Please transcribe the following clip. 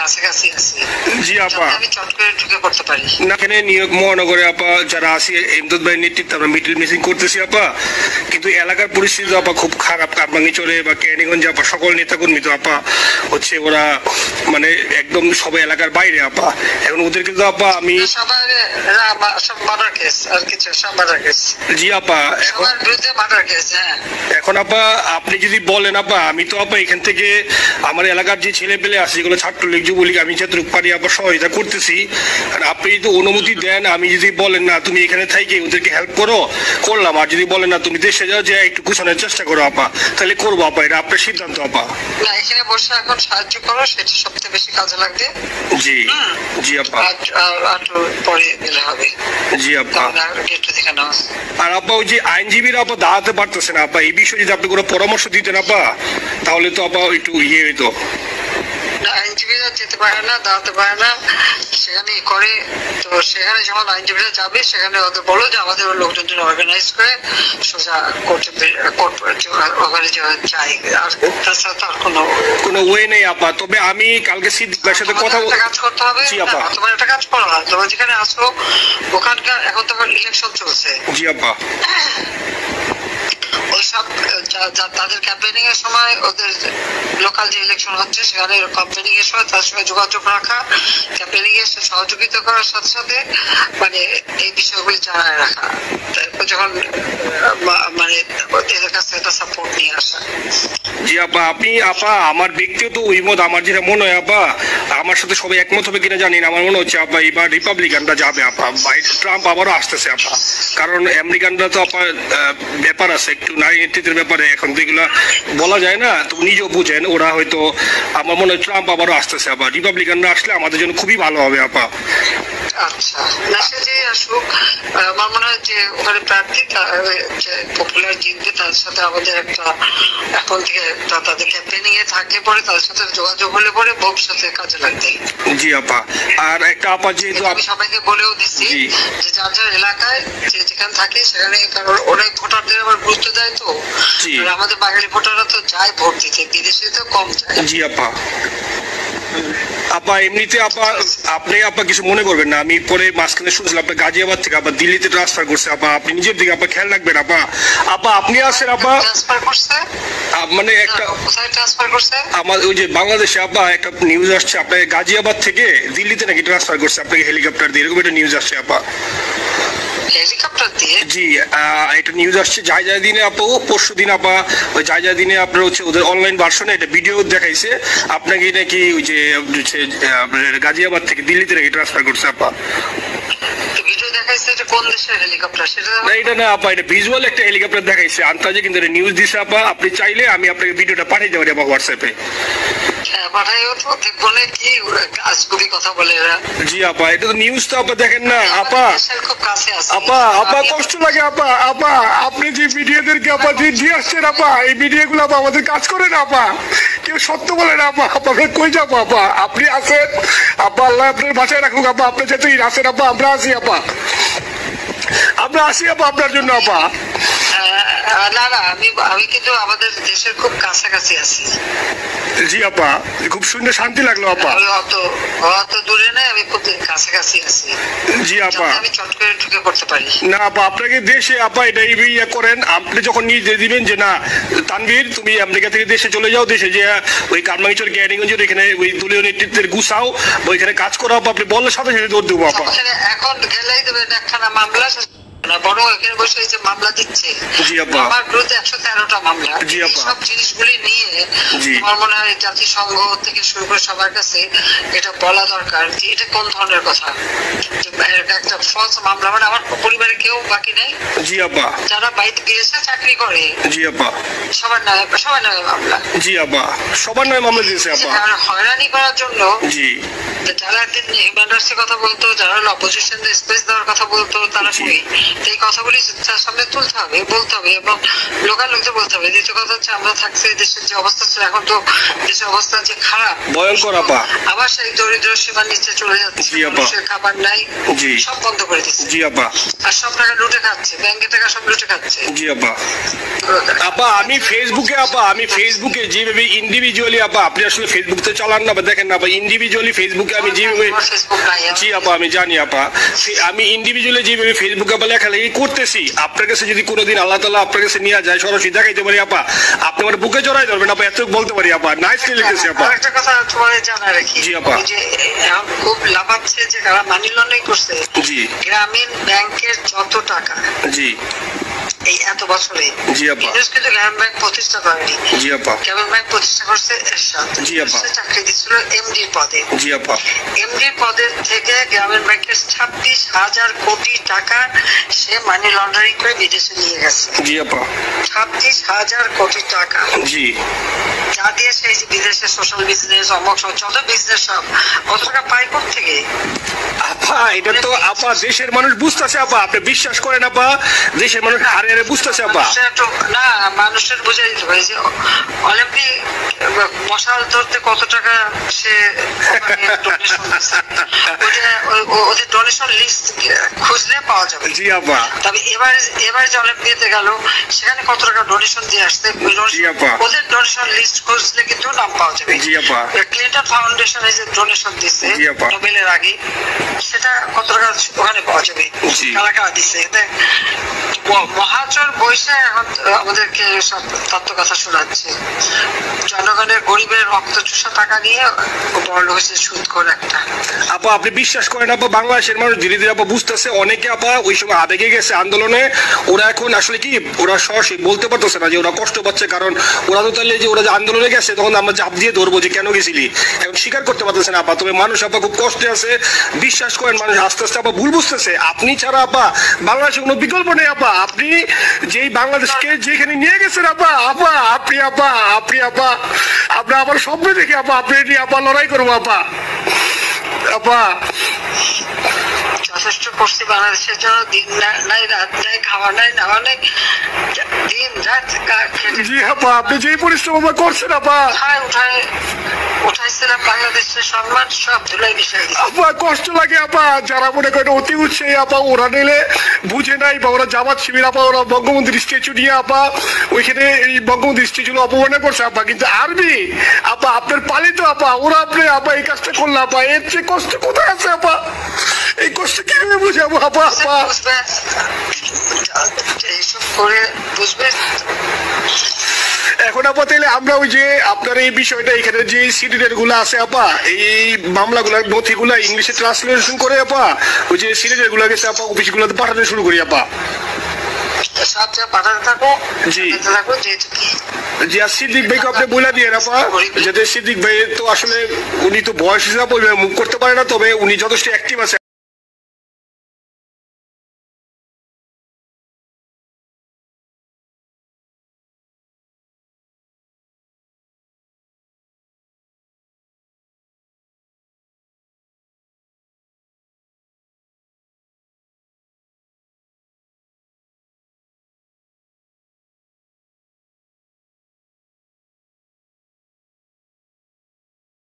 কাছাকাছি আছি। জি আপা, আমি চট করে ঢুকে পড়তে পারি না এখানে নিয়োগ মহানগরে আপা যারা আছি ইমদাদ ভাইয়ের নেতৃত্বে আমরা মিটিং মিটিং করতেছি আপা, কিন্তু এলাকার পরিস্থিতি আপা খুব খারাপ। কামরাঙ্গীরচরে বা কেরানীগঞ্জে আপা সকল নেতাকর্মী তো আপা হচ্ছে ওরা মানে একদম সবাই এলাকার বাইরে আপা। এখন ওদের কিন্তু আপা আমি সবার সব মার্ডার কেস আর কিছু সব মার্ডার কেস। জি আপা, এখন সবার বিরুদ্ধে মার্ডার কেস। হ্যাঁ এখন আপা আপনি যদি বলেন আপা, আমি তো আপা এখান থেকে আমার এলাকার যে ছেলে পেলে আছে যেগুলো ছাত্রলীগ যুবলীগ আমি যতটুকু পারি আপা সহায়তা করতেছি। আর আপনি যদি অনুমতি দেন, আমি যদি বলেন না তুমি এখানে থাকি ওদেরকে হেল্প করো, করলাম। আর যদি বলেন না তুমি দেশে যাও যে একটু কুছানোর চেষ্টা করো আপা, তাহলে করবো আপা, এটা আপনার সিদ্ধান্ত আপা। না এখানে বসে এখন সাহায্য করো, সেটা সবচেয়ে বেশি কাজে লাগবে। জি জি আপা, আর পরে গেলে হবে। জি আপা। একটু দেখে নাও। আর আপা ওই যে আইনজীবীরা আপা দাঁড়াতে পারতেছে না আপা, এই বিষয়ে যদি আপনি কোনো পরামর্শ দিতেন আপা, তাহলে তো আপা একটু ইয়ে হইতো। আইনজীবীরা যেতে পারে না, দাঁড়াতে পারে না, সেখানে করে। তো সেখানে যখন আইনজীবীরা যাবে সেখানে ওদের বলো যে আমাদের লোকজন যেন অর্গানাইজ করে সোজা কোর্টে ওখানে যাই। আর তাছাড়া তো আর কোনো ওয়ে নেই আপা। তবে আমি কালকে সিদ্দিকের সাথে কথা কাজ করতে হবে। জি আপা, তোমার একটা কাজ করো না, তোমার যেখানে আসো ওখানকার এখন তো ইলেকশন চলছে। জি আপা, ওইসব তাদের ক্যাম্পেনিং এর সময় ওদের লোকাল যে ইলেকশন হচ্ছে সেখানে ক্যাম্পেনিং এর সময় তার সঙ্গে যোগাযোগ রাখা, ক্যাম্পেনিং এর সহযোগিতা করার সাথে সাথে মানে এই বিষয়গুলি জানায় রাখা, তারপর যখন মানে এদের কাছে একটা সাপোর্ট নিয়ে আসা। জি আপা, আপনি আপা আমার ব্যক্তিগত ঐমত, আমার যেটা মনে হয় আপা, আমার সাথে সবাই একমত হবে কিনা জানি না, আমার মনে হচ্ছে আপা এবার রিপাবলিকানরা যাবে আপা, ট্রাম্প আবারও আসতেছে আপা। কারণ আমেরিকানরা তো আপা ব্যাপার আছে একটু নারী নেতৃত্বের ব্যাপারে, এখন তো এগুলা বলা যায় না, তো নিজেও বুঝেন ওরা হয়তো, আমার মনে হয় ট্রাম্প আবারও আসতেছে আপা। রিপাবলিকানরা আসলে আমাদের জন্য খুবই ভালো হবে আপা। আচ্ছা না সে যে আসুক, আমার মনে হয় যে ওখানে প্রার্থী যে পপুলার জিতবে তার সাথে আমাদের একটা এখন থেকে তাদের ক্যাম্পেনিং এ থাকলে পরে তাদের সাথে যোগাযোগ হলে পরে ভবিষ্যতে কাজে লাগবে। জি আপা, আর একটা আপা যেহেতু আমি সবাইকে বলেও দিচ্ছি যে যার যার এলাকায় যে যেখানে থাকে সেখানে, কারণ অনেক ভোটারদের আবার গুরুত্ব দেয় তো, আমাদের বাঙালি ভোটাররা তো যায় ভোট দিতে, বিদেশে তো কম যায়। জি আপা। আপা এমনিতে আপা আপনি আপা কিছু মনে করবেন না, আমি পরে মাঝখানে শুনছিলাম আপনার গাজিয়াবাদ থেকে আবার দিল্লিতে ট্রান্সফার করছে আপা, আপনি নিজের দিকে আপা খেয়াল রাখবেন আপা। আপা আপনি আসেন আপা, ট্রান্সফার করছে মানে একটা কোথায় ট্রান্সফার করছে আমার ওই যে বাংলাদেশে আপা একটা নিউজ আসছে আপনার গাজিয়াবাদ থেকে দিল্লিতে নাকি ট্রান্সফার করছে আপনাকে হেলিকপ্টার দিয়ে, এরকম একটা নিউজ আসছে আপা। হেলিকপ্টার দিয়ে? জি একটা নিউজ আসছে যায় দিনে আপু, পরশু দিন আপা ওই যায় দিনে আপনার হচ্ছে ওদের অনলাইন ভার্সনে একটা ভিডিও দেখাইছে আপনাকে নাকি ওই যে গাজিয়াবাদ থেকে দিল্লিতে নাকি ট্রান্সফার করছে আপা। ভিডিও দেখাইছে, এটা কোন দেশের হেলিকপ্টার সেটা না এটা না আপা, এটা ভিজুয়াল একটা হেলিকপ্টার দেখাইছে আন্তাজে, কিন্তু এটা নিউজ দিছে আপা। আপনি চাইলে আমি আপনাকে ভিডিওটা পাঠিয়ে দেবো আপা হোয়াটসঅ্যাপে। পাঠাইও তো, দেখবো না কি আজগুবি কথা বলে এরা। জি আপা, এটা তো নিউজ তো আপা, দেখেন না আপা। খুব কাছে আছে আপা, আপা কষ্ট লাগে আপা। আপা আপনি যে ভিডিওদেরকে আপা দিয়ে আসছেন আপা, এই ভিডিওগুলো আপা আমাদের কাজ করে না আপা, কেউ সত্য বলে না আপা। আপনাকে কই যাবো আপা, আপনি আছেন আপা, আল্লাহ আপনার বাসায় রাখুক আপা, আপনি যেতেই আছেন আপা, আমরা আছি আপা, আমরা আসি আপা আপনার জন্য আপা। না না আমি কিন্তু আমাদের দেশের খুব কাছাকাছি আছি। জি আপা, খুব শুনে শান্তি লাগলো আপা। অত দূরে নাই, আমি খুব কাছাকাছি আছি। জি আপা, আমি চট করে ঢুকে পড়তে পারি না আপা। আপনাকে দেশে আপা এটা ইয়ে করেন, আপনি যখন নিজে দিবেন যে না তানভীর তুমি আমেরিকা থেকে দেশে চলে যাও, দেশে যে ওই কামরাঙ্গীরচর কেরানীগঞ্জের এখানে ওই দলীয় নেতৃত্বের গুছাও, ওইখানে কাজ করো আপা, আপনি বললে সাথে সাথে দৌড় দেবো আপা। এখন গেলেই দেবেন একখানা মামলা, বড় এখানে বসে যে মামলা দিচ্ছে আমার বিরুদ্ধে 113টা মামলা। সব জিনিসগুলি নিয়ে আমার মনে হয় জাতিসংঘ থেকে শুরু করে সবার কাছে এটা বলা দরকার যে এটা কোন ধরনের কথা, একটা ফলস মামলা। মানে আমার পরিবারে কেউ বাকি নেই, জি আপা, যারা বাইরে গিয়েছে চাকরি করে, জি আপা, সবার নামে মামলা। জি আপা, সবার নামে মামলা দিয়েছে আপা। হয়রানি করার জন্য জি যারা একদিন হিউম্যান রাইটস কথা বলতো, যারা অপোজিশন স্পেস দেওয়ার কথা বলতো, তারা কই এই কথাগুলি তার সামনে তুলতে হবে, বলতে হবে এবং লোকাল লোকদের বলতে হবে। দ্বিতীয় কথা হচ্ছে আমরা থাকতে দেশের যে অবস্থা ছিল, এখন তো দেশের অবস্থা যে খারাপ, ভয়ঙ্কর আপা। আবার সেই দরিদ্র সীমার নিচে চলে যাচ্ছে, মানুষের খাবার নাই, সব বন্ধ করে দিচ্ছে। জি আপা। আর সব টাকা লুটে খাচ্ছে, ব্যাংকের টাকা সব লুটে খাচ্ছে। জি আপা। আপা আমি ফেসবুকে যেভাবে ইন্ডিভিজুয়ালি আপা, আপনি আসলে ফেসবুক তো চালান না বা দেখেন না, আপা ইন্ডিভিজুয়ালি ফেসবুকে আমি যেভাবে, জি আপা আমি জানি আপা, আমি ইন্ডিভিজুয়ালি যেভাবে ফেসবুকে আপা লেখালেখি করতেছি, আপনার কাছে যদি কোনোদিন আল্লাহ তাআলা আপনার কাছে নিয়ে যায়, সরাসরি দেখাইতে পারি আপা, আপনি আমার বুকে জড়াই ধরবেন আপা, এত বলতে পারি আপা। নাইসলি লিখেছি আপা। একটা কথা তোমার জানা রাখি, জি আপা, যে এখন খুব লাভাচ্ছে যে যারা মানি লন্ডারিং করছে, জি গ্রামীণ ব্যাংকের যত টাকা, জি এই এত বছরে, জি আপা, কিন্তু গ্রামীণ ব্যাংক প্রতিষ্ঠা করেনি। জি আপা। গ্রামীণ ব্যাংক প্রতিষ্ঠা করছে এরশাদ। জি আপা। চাকরি দিচ্ছিল এমডির পদে। জি আপা। এমডির পদের থেকে গ্রামীণ ব্যাংকের 26,000 কোটি টাকা সে মানি লন্ডারিং করে বিদেশে নিয়ে গেছে। জি আপা। 26,000 কোটি টাকা। জি। যা দিয়ে সেই বিদেশে সোশ্যাল বিজনেস, অমক যত বিজনেস সব কত টাকা পায় থেকে। আপা এটা তো আপা দেশের মানুষ বুঝতেছে আপা, আপনি বিশ্বাস করেন আপা, দেশের মানুষ হারে হারে বুঝতেছে আপা। না, মানুষের বুঝাই দিতে পারে যে অলিম্পিক মশাল ধরতে কত টাকা সে ডোনেশন দিচ্ছে, ওদের ডোনেশন লিস্ট খুঁজলে পাওয়া যাবে। জি আপা। তবে এবার যে অলিম্পিয়াতে গেল সেখানে কত টাকা ডোনেশন দিয়ে আসছে, ওদের ডোনেশন লিস্ট খুঁজলে কিন্তু নাম পাওয়া যাবে। জি আপা। ক্লিন্টন ফাউন্ডেশনে যে ডোনেশন দিচ্ছে নোবেলের আগে, সেটা কত টাকা ওখানে পাওয়া যাবে, কারা কারা দিচ্ছে। মহাচর বৈশা এখন আমাদেরকে সব তত্ত্ব কথা শোনাচ্ছে, জনগণের গরিবের রক্ত চুষা টাকা নিয়ে বড় হয়েছে সুদ করে একটা। আপা আপনি বিশ্বাস করেন আপা, বাংলাদেশের মানুষ ধীরে ধীরে আপা বুঝতেছে, অনেকে আপা ওই সময় আবেগে গেছে আন্দোলনে, ওরা এখন আসলে কি ওরা সরাসরি বলতে পারতেছে না যে ওরা কষ্ট পাচ্ছে, কারণ ওরা তো তাহলে যে ওরা যে আন্দোলনে গেছে তখন আমরা চাপ দিয়ে ধরবো যে কেন গেছিলি, এখন স্বীকার করতে পারতেছে না আপা। তবে মানুষ আপা খুব কষ্টে আছে, বিশ্বাস করেন মানুষ আস্তে আস্তে আপা ভুল বুঝতেছে। আপনি ছাড়া আপা বাংলাদেশের কোনো বিকল্প নেই আপা, আপনি যেই বাংলাদেশকে যেখানে নিয়ে গেছেন আপা, আপনি আপনার আমার স্বপ্ন দেখে আপা আপনি নিয়ে আপা লড়াই করবো আপা। আপা যথেষ্ট করছি বাংলাদেশের জন্য, দিন নাই রাত নাই, খাওয়া নাই নাওয়া নাই, দিন রাত। জি আপা আপনি যেই পরিশ্রম আপা করছেন আপা, উঠাইছিলাম বাংলাদেশের সম্মান সব ধুলাই বিষয় আপা। কষ্ট লাগে আপা, যারা মনে করেন অতি উৎসাহী আপা, ওরা নিলে বুঝে নাই বা ওরা জামাত শিবির আপা, ওরা বঙ্গবন্ধুর স্ট্যাচু নিয়ে আপা ওইখানে এই বঙ্গবন্ধুর স্ট্যাচু অপমানে করছে আপা, কিন্তু আর্মি আপা আপনার পালিত আপা, ওরা আপনি আপা এই কাজটা করলো আপা, এর চেয়ে কষ্ট কোথায় আছে আপা? এই কষ্ট কিভাবে বুঝাবো আপা? আপা এইসব করে বুঝবে। এখন আপা তাহলে আমরা ওই যে আপনার এই বিষয়টা এখানে যে সিডিডের গুলো আছে আপা, এই মামলাগুলা নথিগুলা ইংলিশে ট্রান্সলেশন করে আপা ওই যে সিডিডের গুলা গেছে আপা অফিস গুলাতে পাঠাতে শুরু করি আপা। জি জি। আর সিদ্দিক ভাইকে আপনি বলে দিয়ে আপা, যাতে সিদ্দিক ভাই তো আসলে উনি তো বয়স হিসাবে মুভ করতে পারে না, তবে উনি যথেষ্ট অ্যাক্টিভ আছে